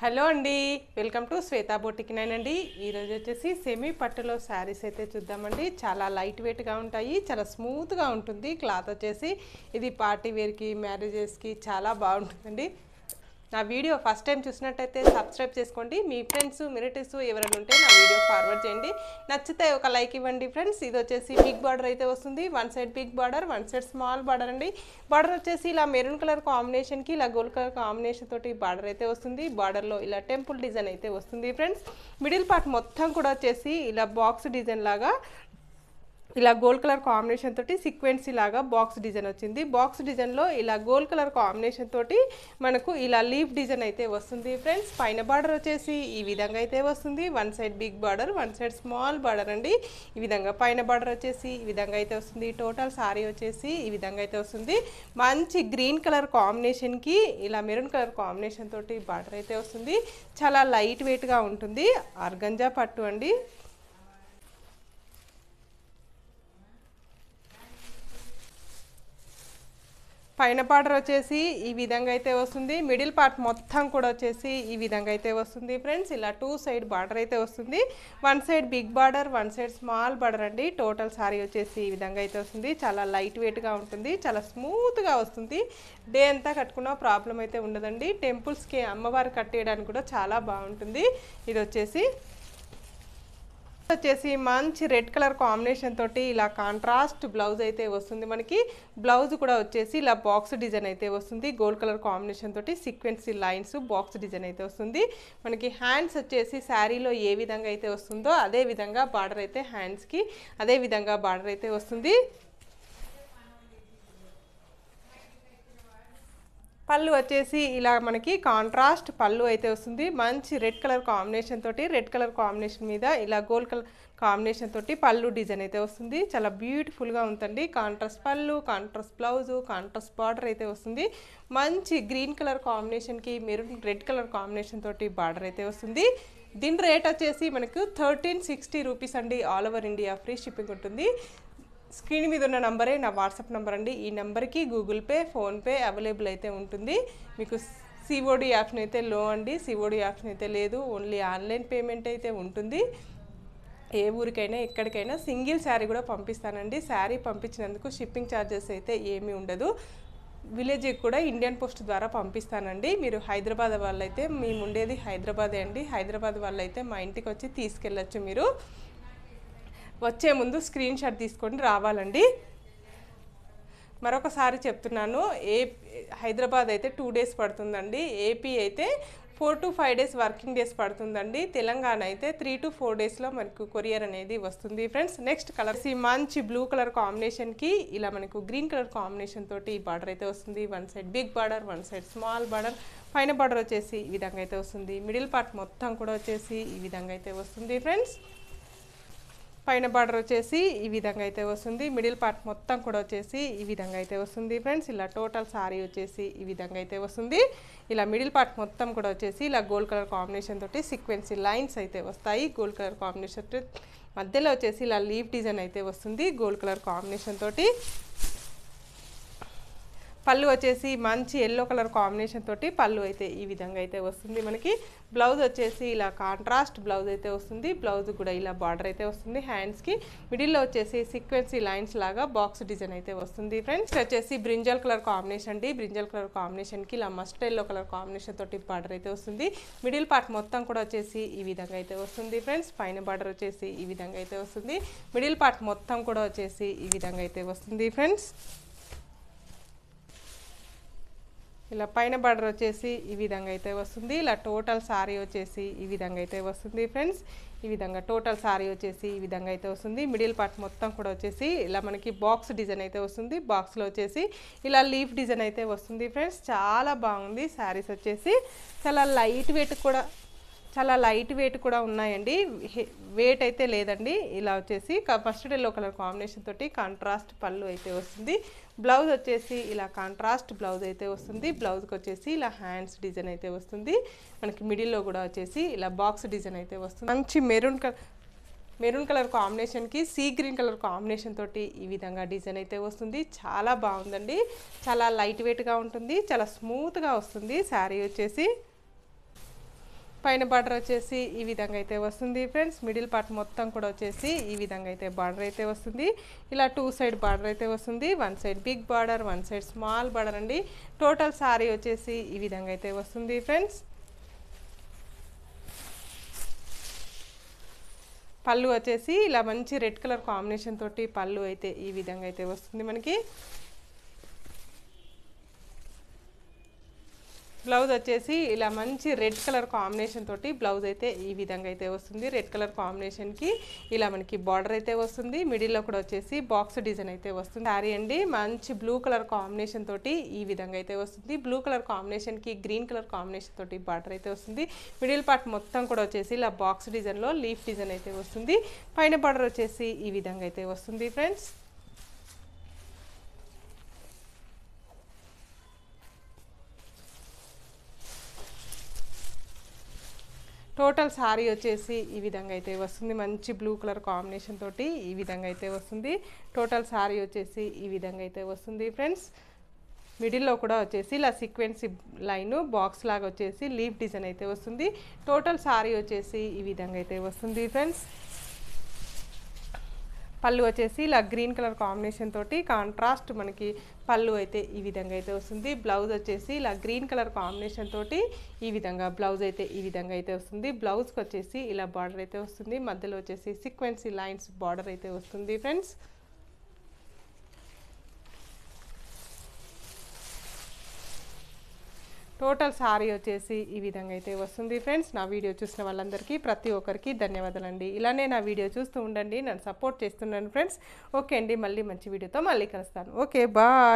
Hello అండి, welcome to Shweta boutique nine అండి. ఈరోజు వచ్చేసి సెమీ పట్టులో శారీస్ అయితే చూద్దామండి. చాలా లైట్ వెయిట్గా ఉంటాయి, చాలా స్మూత్గా ఉంటుంది. క్లాత్ వచ్చేసి ఇది పార్టీ వేర్కి, మ్యారేజెస్కి చాలా బాగుంటుందండి. నా వీడియో ఫస్ట్ టైం చూసినట్టయితే సబ్స్క్రైబ్ చేసుకోండి. మీ ఫ్రెండ్స్ రిలేటివ్స్ ఎవరైనా ఉంటే నా వీడియో ఫార్వర్డ్ చేయండి. నచ్చితే ఒక లైక్ ఇవ్వండి ఫ్రెండ్స్. ఇది వచ్చేసి బిగ్ బార్డర్ అయితే వస్తుంది. One side big border, one side small border అండి. బార్డర్ వచ్చేసి ఇలా మెరూన్ కలర్ కాంబినేషన్కి ఇలా గోల్డ్ కలర్ కాంబినేషన్ తోటి బార్డర్ అయితే వస్తుంది. బార్డర్లో ఇలా టెంపుల్ డిజైన్ అయితే వస్తుంది ఫ్రెండ్స్. మిడిల్ పార్ట్ మొత్తం కూడా వచ్చేసి ఇలా బాక్స్ డిజైన్ లాగా ఇలా గోల్డ్ కలర్ కాంబినేషన్ తోటి సీక్వెన్సీ లాగా బాక్స్ డిజైన్ వచ్చింది. బాక్స్ డిజైన్లో ఇలా గోల్డ్ కలర్ కాంబినేషన్ తోటి మనకు ఇలా లీఫ్ డిజైన్ అయితే వస్తుంది ఫ్రెండ్స్. పైన బార్డర్ వచ్చేసి ఈ విధంగా అయితే వస్తుంది. One side big border, one side small border అండి. ఈ విధంగా పైన బార్డర్ వచ్చేసి ఈ విధంగా అయితే వస్తుంది. టోటల్ సారీ వచ్చేసి ఈ విధంగా అయితే వస్తుంది. మంచి గ్రీన్ కలర్ కాంబినేషన్కి ఇలా మెరూన్ కలర్ కాంబినేషన్ తోటి బార్డర్ అయితే వస్తుంది. చాలా లైట్ వెయిట్గా ఉంటుంది. ఆర్గంజా పట్టు అండి. పైన బార్డర్ వచ్చేసి ఈ విధంగా అయితే వస్తుంది. మిడిల్ పార్ట్ మొత్తం కూడా వచ్చేసి ఈ విధంగా అయితే వస్తుంది ఫ్రెండ్స్. ఇలా టూ సైడ్ బార్డర్ అయితే వస్తుంది. One side big border, one side small border అండి. టోటల్ సారీ వచ్చేసి ఈ విధంగా అయితే వస్తుంది. చాలా లైట్ వెయిట్గా ఉంటుంది, చాలా స్మూత్గా వస్తుంది. డే అంతా కట్టుకున్న ప్రాబ్లం అయితే ఉండదండి. టెంపుల్స్కి అమ్మవారు కట్టేయడానికి కూడా చాలా బాగుంటుంది. ఇది వచ్చేసి మంచి రెడ్ కలర్ కాంబినేషన్ తోటి ఇలా కాంట్రాస్ట్ బ్లౌజ్ అయితే వస్తుంది. మనకి బ్లౌజ్ కూడా వచ్చేసి ఇలా బాక్స్ డిజైన్ అయితే వస్తుంది. గోల్డ్ కలర్ కాంబినేషన్ తోటి సీక్వెన్సీ లైన్స్ బాక్స్ డిజైన్ అయితే వస్తుంది. మనకి హ్యాండ్స్ వచ్చేసి శారీలో ఏ విధంగా అయితే వస్తుందో అదే విధంగా బార్డర్ అయితే హ్యాండ్స్కి అదే విధంగా బార్డర్ అయితే వస్తుంది. పళ్ళు వచ్చేసి ఇలా మనకి కాంట్రాస్ట్ పళ్ళు అయితే వస్తుంది. మంచి రెడ్ కలర్ కాంబినేషన్ తోటి రెడ్ కలర్ కాంబినేషన్ మీద ఇలా గోల్డ్ కలర్ కాంబినేషన్ తోటి పళ్ళు డిజైన్ అయితే వస్తుంది. చాలా బ్యూటిఫుల్గా ఉంటుంది. కాంట్రాస్ట్ పళ్ళు, కాంట్రాస్ట్ బ్లౌజు, కాంట్రాస్ట్ బార్డర్ అయితే వస్తుంది. మంచి గ్రీన్ కలర్ కాంబినేషన్కి మెరూన్ రెడ్ కలర్ కాంబినేషన్ తోటి బార్డర్ అయితే వస్తుంది. దీని రేట్ వచ్చేసి మనకు 1360 రూపీస్ అండి. All over India free shipping ఉంటుంది. స్క్రీన్ మీద ఉన్న నంబరే నా వాట్సాప్ నెంబర్ అండి. ఈ నెంబర్కి గూగుల్ పే, ఫోన్పే అవైలబుల్ అయితే ఉంటుంది. మీకు సిఓడి ఆప్షన్ అయితే లో అండి, సిఓడి ఆప్షన్ అయితే లేదు. ఓన్లీ ఆన్లైన్ పేమెంట్ అయితే ఉంటుంది. ఏ ఊరికైనా ఎక్కడికైనా సింగిల్ శారీ కూడా పంపిస్తానండి. శారీ పంపించినందుకు షిప్పింగ్ ఛార్జెస్ అయితే ఏమీ ఉండదు. విలేజ్కి కూడా ఇండియన్ పోస్ట్ ద్వారా పంపిస్తానండి. మీరు హైదరాబాద్ వాళ్ళైతే, మేము ఉండేది హైదరాబాదే అండి. హైదరాబాద్ వాళ్ళైతే మా ఇంటికి వచ్చి తీసుకెళ్ళచ్చు. మీరు వచ్చే ముందు స్క్రీన్ షాట్ తీసుకొని రావాలండి. మరొకసారి చెప్తున్నాను, హైదరాబాద్ అయితే 2 డేస్ పడుతుందండి. ఏపీ అయితే 4 to 5 డేస్ వర్కింగ్ డేస్ పడుతుందండి. తెలంగాణ అయితే 3 to 4 డేస్లో మనకు కొరియర్ అనేది వస్తుంది ఫ్రెండ్స్. నెక్స్ట్ కలర్ మంచి బ్లూ కలర్ కాంబినేషన్కి ఇలా మనకు గ్రీన్ కలర్ కాంబినేషన్ తోటి ఈ బార్డర్ అయితే వస్తుంది. One side big border, one side small border. పైన బార్డర్ వచ్చేసి ఈ విధంగా అయితే వస్తుంది. మిడిల్ పార్ట్ మొత్తం కూడా వచ్చేసి ఈ విధంగా అయితే వస్తుంది ఫ్రెండ్స్. పైన బార్డర్ వచ్చేసి ఈ విధంగా అయితే వస్తుంది. మిడిల్ పార్ట్ మొత్తం కూడా వచ్చేసి ఈ విధంగా అయితే వస్తుంది ఫ్రెండ్స్. ఇలా టోటల్ సారీ వచ్చేసి ఈ విధంగా అయితే వస్తుంది. ఇలా మిడిల్ పార్ట్ మొత్తం కూడా వచ్చేసి ఇలా గోల్డ్ కలర్ కాంబినేషన్ తోటి సీక్వెన్సీ లైన్స్ అయితే వస్తాయి. గోల్డ్ కలర్ కాంబినేషన్ మధ్యలో వచ్చేసి ఇలా లీఫ్ డిజైన్ అయితే వస్తుంది గోల్డ్ కలర్ కాంబినేషన్ తోటి. పళ్ళు వచ్చేసి మంచి ఎల్లో కలర్ కాంబినేషన్ తోటి పళ్ళు అయితే ఈ విధంగా అయితే వస్తుంది. మనకి బ్లౌజ్ వచ్చేసి ఇలా కాంట్రాస్ట్ బ్లౌజ్ అయితే వస్తుంది. బ్లౌజ్ కూడా ఇలా బార్డర్ అయితే వస్తుంది. హ్యాండ్స్కి మిడిల్లో వచ్చేసి సీక్వెన్సీ లైన్స్ లాగా బాక్స్ డిజైన్ అయితే వస్తుంది ఫ్రెండ్స్. వచ్చేసి బ్రింజల్ కలర్ కాంబినేషన్ అండి. బ్రింజల్ కలర్ కాంబినేషన్కి ఇలా మస్టర్డ్ ఎల్లో కలర్ కాంబినేషన్ తోటి బార్డర్ అయితే వస్తుంది. మిడిల్ పార్ట్ మొత్తం కూడా వచ్చేసి ఈ విధంగా అయితే వస్తుంది ఫ్రెండ్స్. పైన బార్డర్ వచ్చేసి ఈ విధంగా అయితే వస్తుంది. మిడిల్ పార్ట్ మొత్తం కూడా వచ్చేసి ఈ విధంగా అయితే వస్తుంది ఫ్రెండ్స్. ఇలా పైన బార్డర్ వచ్చేసి ఈ విధంగా అయితే వస్తుంది. ఇలా టోటల్ సారీ వచ్చేసి ఈ విధంగా అయితే వస్తుంది ఫ్రెండ్స్. ఈ విధంగా టోటల్ సారీ వచ్చేసి ఈ విధంగా అయితే వస్తుంది. మిడిల్ పార్ట్ మొత్తం కూడా వచ్చేసి ఇలా మనకి బాక్స్ డిజైన్ అయితే వస్తుంది. బాక్స్లో వచ్చేసి ఇలా లీఫ్ డిజైన్ అయితే వస్తుంది ఫ్రెండ్స్. చాలా బాగుంది శారీస్ వచ్చేసి. చాలా లైట్ వెయిట్ కూడా ఉన్నాయండి. వెయిట్ అయితే లేదండి. ఇలా వచ్చేసి మస్టర్డ్ ఎల్లో కలర్ కాంబినేషన్ తోటి కాంట్రాస్ట్ పళ్ళు అయితే వస్తుంది. బ్లౌజ్ వచ్చేసి ఇలా కాంట్రాస్ట్ బ్లౌజ్ అయితే వస్తుంది. బ్లౌజ్కి వచ్చేసి ఇలా హ్యాండ్స్ డిజైన్ అయితే వస్తుంది. మనకి మిడిల్లో కూడా వచ్చేసి ఇలా బాక్స్ డిజైన్ అయితే వస్తుంది. మంచి మెరూన్ కలర్ కాంబినేషన్కి సీ గ్రీన్ కలర్ కాంబినేషన్ తోటి ఈ విధంగా డిజైన్ అయితే వస్తుంది. చాలా బాగుందండి. చాలా లైట్ వెయిట్గా ఉంటుంది, చాలా స్మూత్గా వస్తుంది శారీ వచ్చేసి. పైన బార్డర్ వచ్చేసి ఈ విధంగా అయితే వస్తుంది ఫ్రెండ్స్. మిడిల్ పార్ట్ మొత్తం కూడా వచ్చేసి ఈ విధంగా అయితే బార్డర్ అయితే వస్తుంది. ఇలా 2 సైడ్ బార్డర్ అయితే వస్తుంది. 1 side big border, 1 side small border అండి. టోటల్ సారీ వచ్చేసి ఈ విధంగా అయితే వస్తుంది ఫ్రెండ్స్. పళ్ళు వచ్చేసి ఇలా మంచి రెడ్ కలర్ కాంబినేషన్ తోటి పళ్ళు అయితే ఈ విధంగా అయితే వస్తుంది మనకి. బ్లౌజ్ వచ్చేసి ఇలా మంచి రెడ్ కలర్ కాంబినేషన్ తోటి బ్లౌజ్ అయితే ఈ విధంగా అయితే వస్తుంది. రెడ్ కలర్ కాంబినేషన్కి ఇలా మనకి బార్డర్ అయితే వస్తుంది. మిడిల్లో కూడా వచ్చేసి బాక్స్ డిజైన్ అయితే వస్తుంది. శారీ అండి మంచి బ్లూ కలర్ కాంబినేషన్ తోటి ఈ విధంగా అయితే వస్తుంది. బ్లూ కలర్ కాంబినేషన్కి గ్రీన్ కలర్ కాంబినేషన్ తోటి బార్డర్ అయితే వస్తుంది. మిడిల్ పార్ట్ మొత్తం కూడా వచ్చేసి ఇలా బాక్స్ డిజైన్లో లీఫ్ డిజైన్ అయితే వస్తుంది. పైన బార్డర్ వచ్చేసి ఈ విధంగా అయితే వస్తుంది ఫ్రెండ్స్. టోటల్ సారీ వచ్చేసి ఈ విధంగా అయితే వస్తుంది. మంచి బ్లూ కలర్ కాంబినేషన్ తోటి ఈ విధంగా అయితే వస్తుంది. టోటల్ సారీ వచ్చేసి ఈ విధంగా అయితే వస్తుంది ఫ్రెండ్స్. మిడిల్లో కూడా వచ్చేసి ఇలా సీక్వెన్స్ లైన్ బాక్స్ లాగా వచ్చేసి లీఫ్ డిజైన్ అయితే వస్తుంది. టోటల్ సారీ వచ్చేసి ఈ విధంగా అయితే వస్తుంది ఫ్రెండ్స్. పళ్ళు వచ్చేసి ఇలా గ్రీన్ కలర్ కాంబినేషన్ తోటి కాంట్రాస్ట్ మనకి పళ్ళు అయితే ఈ విధంగా అయితే వస్తుంది. బ్లౌజ్ వచ్చేసి ఇలా గ్రీన్ కలర్ కాంబినేషన్ తోటి ఈ విధంగా బ్లౌజ్ అయితే ఈ విధంగా అయితే వస్తుంది. బ్లౌజ్కి వచ్చేసి ఇలా బార్డర్ అయితే వస్తుంది. మధ్యలో వచ్చేసి సీక్వెన్సీ లైన్స్ బార్డర్ అయితే వస్తుంది ఫ్రెండ్స్. టోటల్ సారీ వచ్చేసి ఈ విధంగా అయితే వస్తుంది ఫ్రెండ్స్. నా వీడియో చూసిన వాళ్ళందరికీ ప్రతి ఒక్కరికి ధన్యవాదాలండి. ఇలానే నా వీడియో చూస్తూ ఉండండి, నన్ను సపోర్ట్ చేస్తున్నాను ఫ్రెండ్స్. ఓకే అండి, మళ్ళీ మంచి వీడియోతో మళ్ళీ కలుస్తాను. Okay bye.